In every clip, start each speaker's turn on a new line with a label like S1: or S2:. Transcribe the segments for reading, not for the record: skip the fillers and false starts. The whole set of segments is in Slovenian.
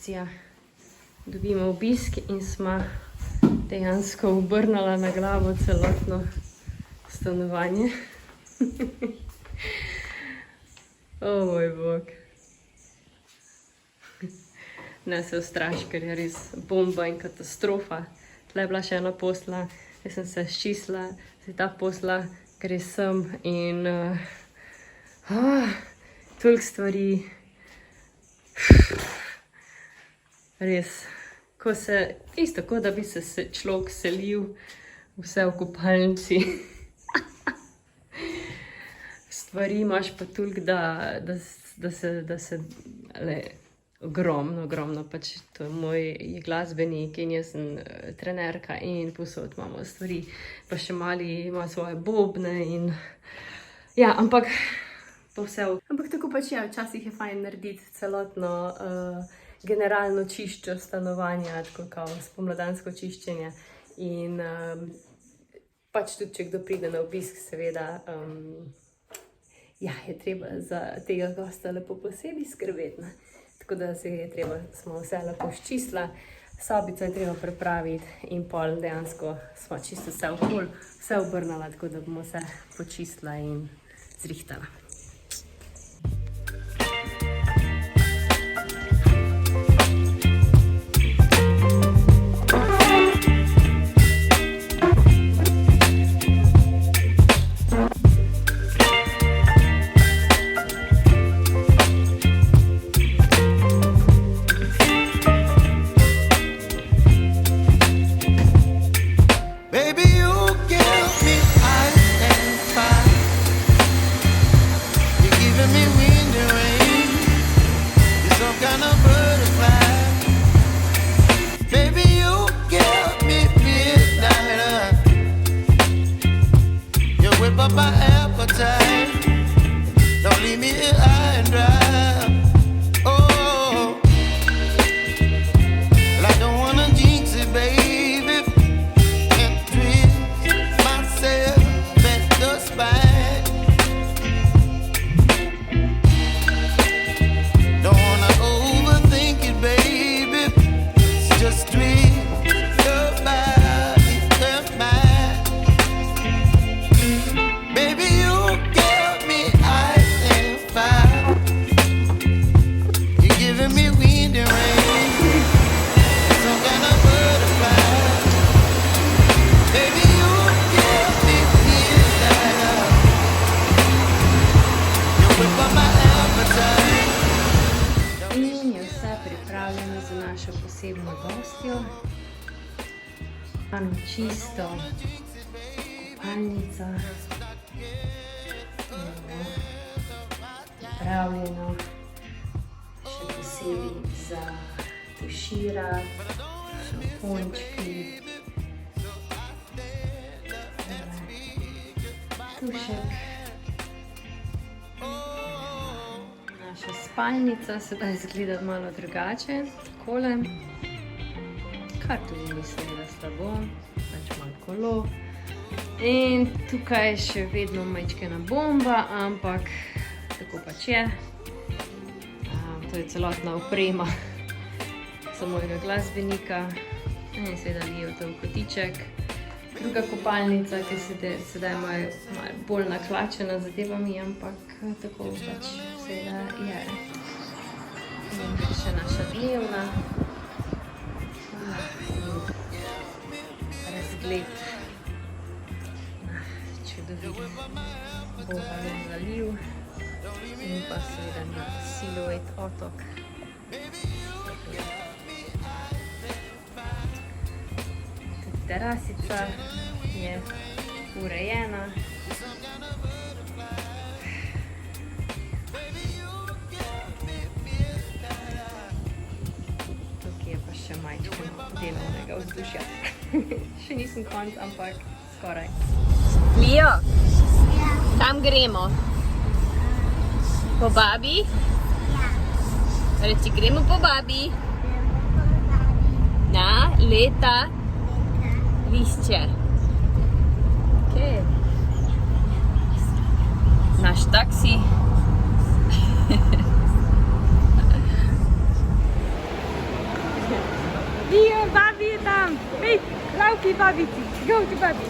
S1: akcija. Dobimo obisk in smo dejansko obrnili na glavo celotno stanovanje. O moj bog. Ne se ustraši, ker je res bomba in katastrofa. Tle je bila še ena posla, jaz sem se ščistila, zdaj ta posla gre sem in toliko stvari. Res, ko se, isto kot da bi se človek selil vse v kopalnici. Stvari imaš pa toliko, da se ogromno, pač to je moj glasbenik in jaz sem trenerka in posod imamo stvari, pa še mali ima svoje bobne in ja, ampak tako pač je, včasih je fajn narediti celotno generalno čiščo stanovanja, tako kao spomladansko čiščenje in pač tudi, če kdo pride na obisk, seveda ja, je treba za tega gosta lepo posebej skrbeti, ne? Tako da se je treba, smo vse lepo ščistila, sobico je treba prepraviti in pol dejansko smo čisto vse okoli, vse obrnala, tako da bomo vse počistila in zrihtala. Posebno gostjo, čisto kopalnica, pripravljeno, še posebej za tuširati, šampončki, tušek. Naša spalnica sedaj izgleda malo drugače, takole. Kar tudi mislim, da slabo, pač malo kolo. In tukaj še vedno majčkena bomba, ampak tako pač je. To je celotna oprema za mojega glasbenika. In seveda lijo to v kotiček. Druga kopalnica, ki sedaj malo bolj naklačena zadevami, ampak tako pač seveda je. In še naša dnevna. Razgled čudovit Bogalov zaliv in pa seveda na Siluet otok. Tudi terasica je urejena. Delovnega vzdušja. Še nisem konc, ampak skoraj. Lijo, kam gremo? Po babi? Reči, gremo po babi. Na leta lišče. Okay. Naš taksi. babici. Go to babi.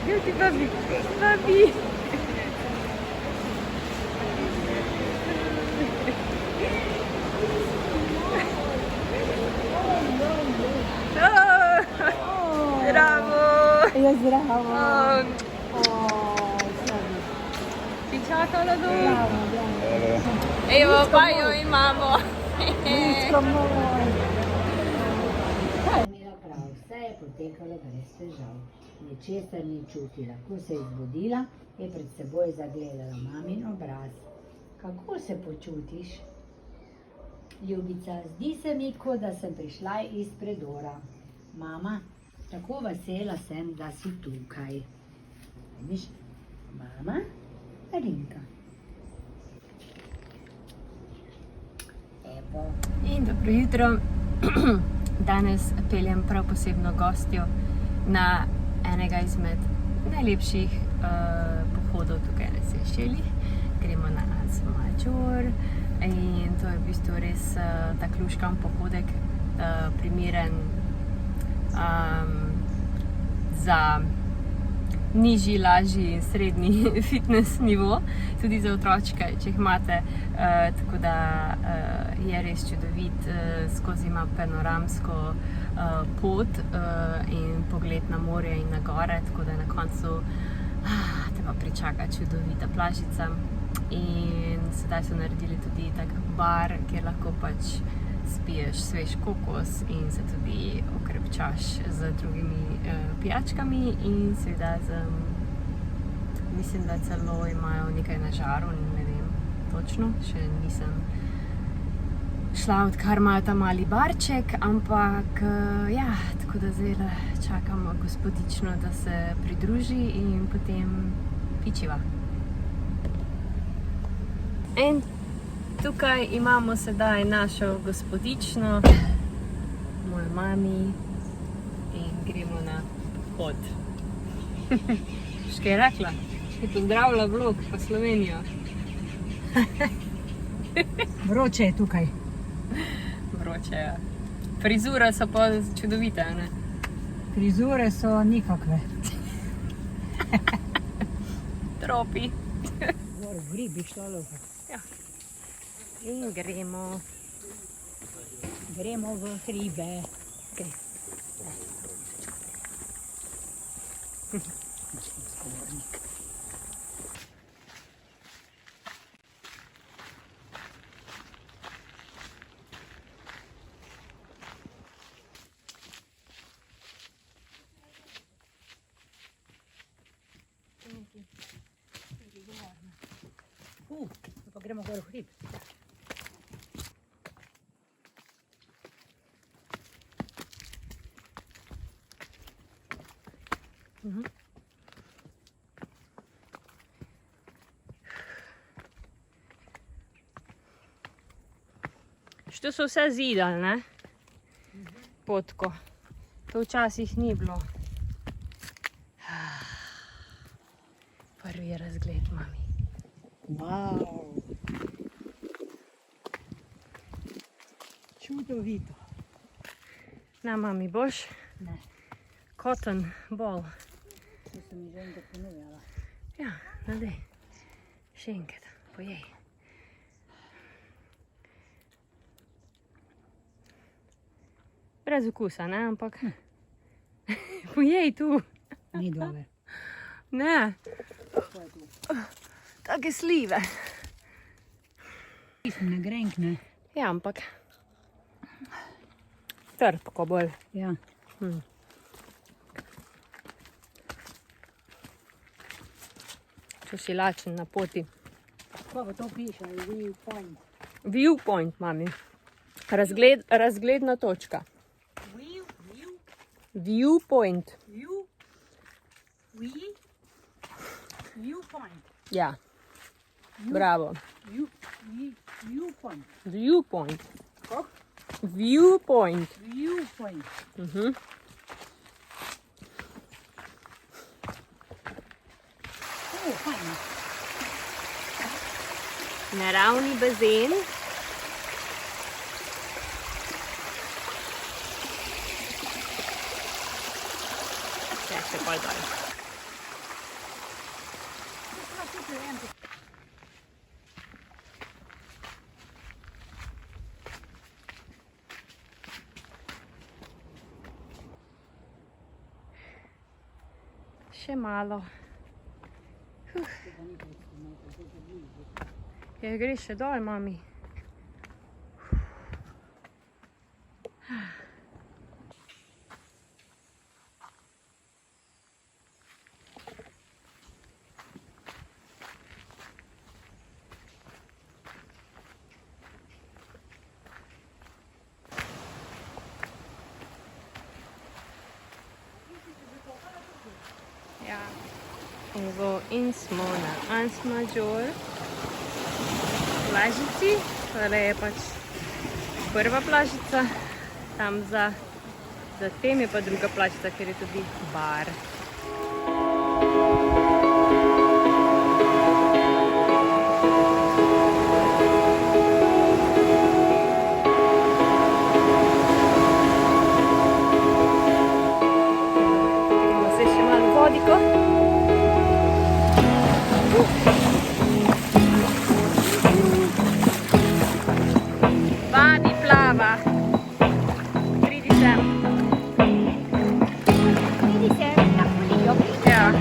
S1: Go to babi. Babi. Bravo.
S2: Ja, zdravo.
S1: Ti čakala dol?
S2: Bravo.
S1: Evo, pa jo imamo.
S2: Imela prav, vse je potekalo brez težav. Ničesar ni čutila. Ko se je zbudila, je pred seboj zagledala mamin obraz. Kako se počutiš? Ljubica, zdi se mi, kot da sem prišla iz predora. Mama, tako vesela sem, da si tukaj. Vidiš? Mama, Arinka. Evo.
S1: In dobro jutro. Danes peljem prav posebno gostjo na enega izmed najlepših pohodov tukaj na Sejšelih. Gremo na Azmačor in to je v bistvu res tak luškan pohodek, primeren za nižji, lažji in srednji fitness nivo, tudi za otročke, če jih imate, tako da je res čudovit, skozi ima panoramsko pot in pogled na morje in na gore, tako da na koncu te pa pričaka čudovita plažica. In sedaj so naredili tudi tak bar, kjer lahko pač spiješ svež kokos in se tudi okrepčaš z drugimi pijačkami in seveda mislim, da celo imajo nekaj na žaru, ne vem točno, še nisem šla, odkar imajo ta mali barček, ampak ja, tako da zdaj čakamo gospodično, da se pridruži in potem pičiva. In tukaj imamo sedaj našo gospodično, mojo mami, in gremo na pohod. Še kaj je rekla? Je pozdravila vlog pa Slovenijo.
S2: Vroče je tukaj.
S1: Vroče, ja. Frizure so pa čudovite, ne?
S2: Frizure so nikakve.
S1: Tropi.
S2: Gor v hribi šla lovka.
S1: Ja. In gremo.
S2: Gremo v hribe. Okay. Pa gremo gor v hrib.
S1: Što so vse zidali, ne? Potko. To včasih ni bilo. Prvi razgled, mami.
S2: Wow. Čudovito.
S1: Na, mami, boš?
S2: Ne,
S1: Cotton ball.
S2: to sem mi že enkrat ponujala.
S1: Ja, nadej. Še enkrat, pojej. Brez okusa, ne, ampak pojej tu.
S2: Ni dober.
S1: Ne,
S2: To je tu.
S1: take slive.
S2: Nisem ne grenk, ne?
S1: Ja, ampak trpko bolj.
S2: Ja.
S1: Če si lačen na poti.
S2: Kaj pa to piše? Viewpoint.
S1: Viewpoint, mami. Razgledna točka. Viewpoint.
S2: Viewpoint.
S1: Ja. Bravo.
S2: Viewpoint.
S1: Viewpoint.
S2: Kako?
S1: Viewpoint.
S2: Viewpoint. Fajno.
S1: Naravni bazen. se pa daj. Še malo. Ja, greš še dol, mami. Ja. Evo, in smo na Ansmažor plažici. Tole je pač prva plažica, tam za tem je pa druga plažica, kjer je tudi bar. Gremo se še malo vodiko. Vadi, plava. Pridi sem.
S2: Vidi se, na polijo.
S1: Ja.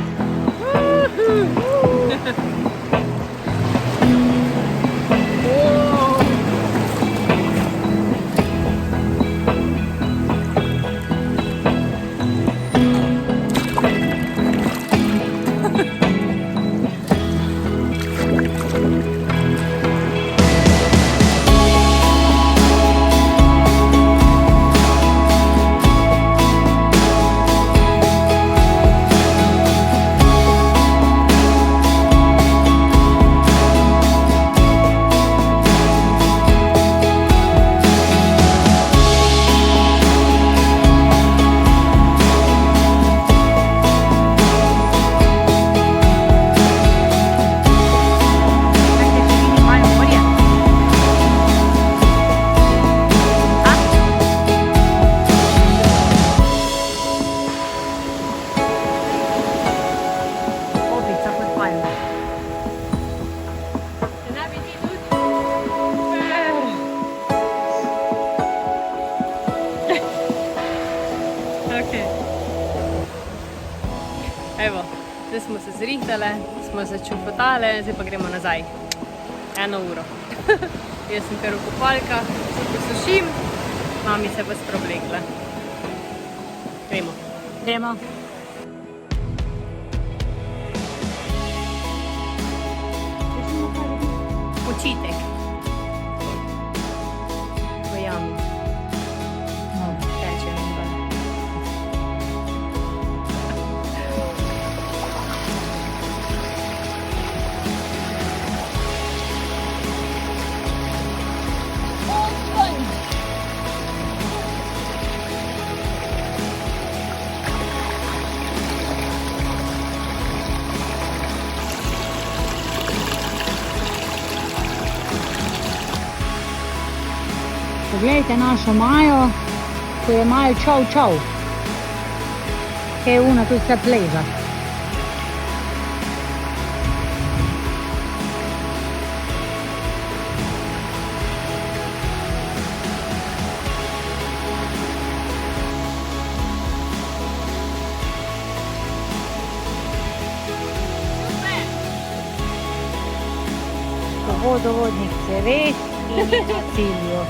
S1: Evo, zdaj smo se zrihtale, smo se čufotale, zdaj pa gremo nazaj. 1 uro. Jaz sem kar v kopalkah, se posušim, mami se pa spreoblekla. Gremo.
S2: Gremo.
S1: Počitek. V jami. Teče nekaj.
S2: Poglejte našo Majo, ko je Majo čov. Kaj je ona tu vse pleža. Vodovodnik Ceres in je na cilju.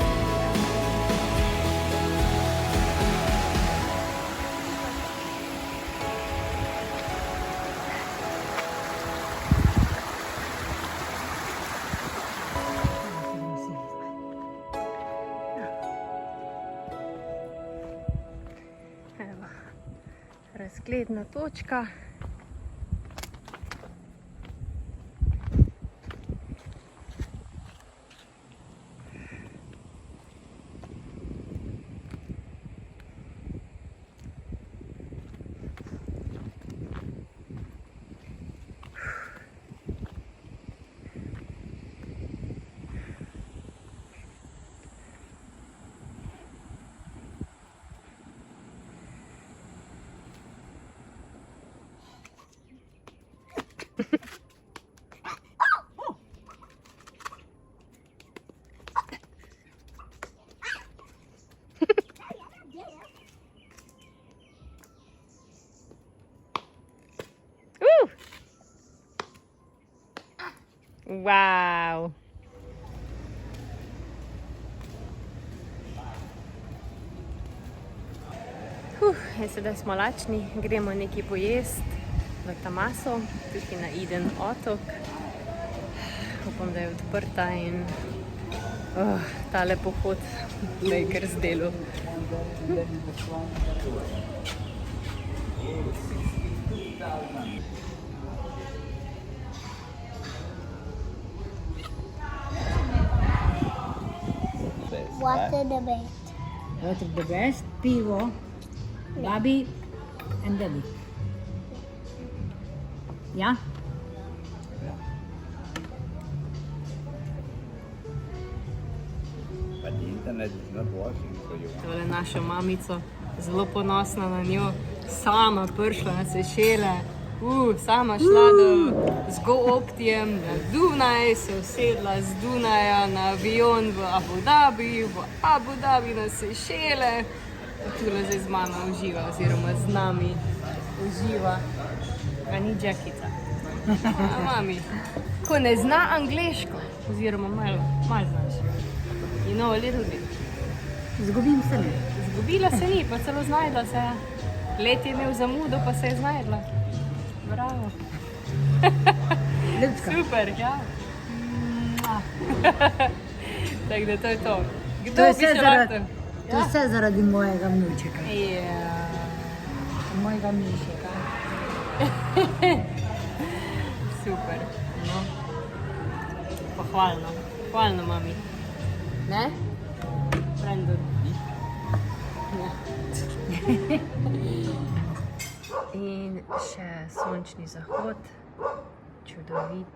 S1: Evo, razgledna točka. Wow. Sedaj smo lačni, gremo nekaj pojesti v Tamaso, tukaj na Eden otok. Upam, da je odprta in tale pohod me je kar zdelo.
S3: What are the best?
S2: What is the best? Pivo, Babi and Daddy. Ja?
S4: But the internet is not working for you.
S1: Tole našo mamico, zelo ponosna na njo, sama prišla na Sešele, sama šla z GoOptijem na Dunaj, se usedla z Dunaja na avion v Abu Dhabi na Sešele. Tule zdaj z mano uživa, oziroma z nami uživa. A ni Jackica. Mami, ko ne zna angleško, oziroma malo znaš. You know a little bit.
S2: Zgubim se ne.
S1: Zgubila se ni, pa celo znajdla se. Let je imel zamudo, pa se je znajdla. Bravo.
S2: Ljubska.
S1: Super, ja. Tako da to je to. Kdo
S2: To je
S1: bi
S2: vse
S1: še
S2: zaradi,
S1: lahko?
S2: to je vse zaradi mojega vnučeka.
S1: Ja.
S2: Mojega mišeka.
S1: Super. No. Pohvalno. Pohvalno, mami. Ne? Brandon. Ja. In še sončni zahod. Čudovit.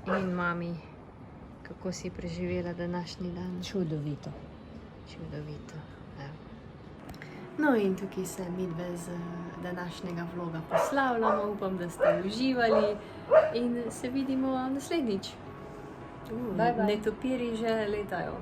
S1: In mami, kako si preživela današnji dan?
S2: Čudovito.
S1: Čudovito. Ja. No in tukaj se midve z današnjega vloga poslavljamo. Upam, da ste uživali in se vidimo naslednjič.
S2: Bye, bye.
S1: Netopiri že letajo.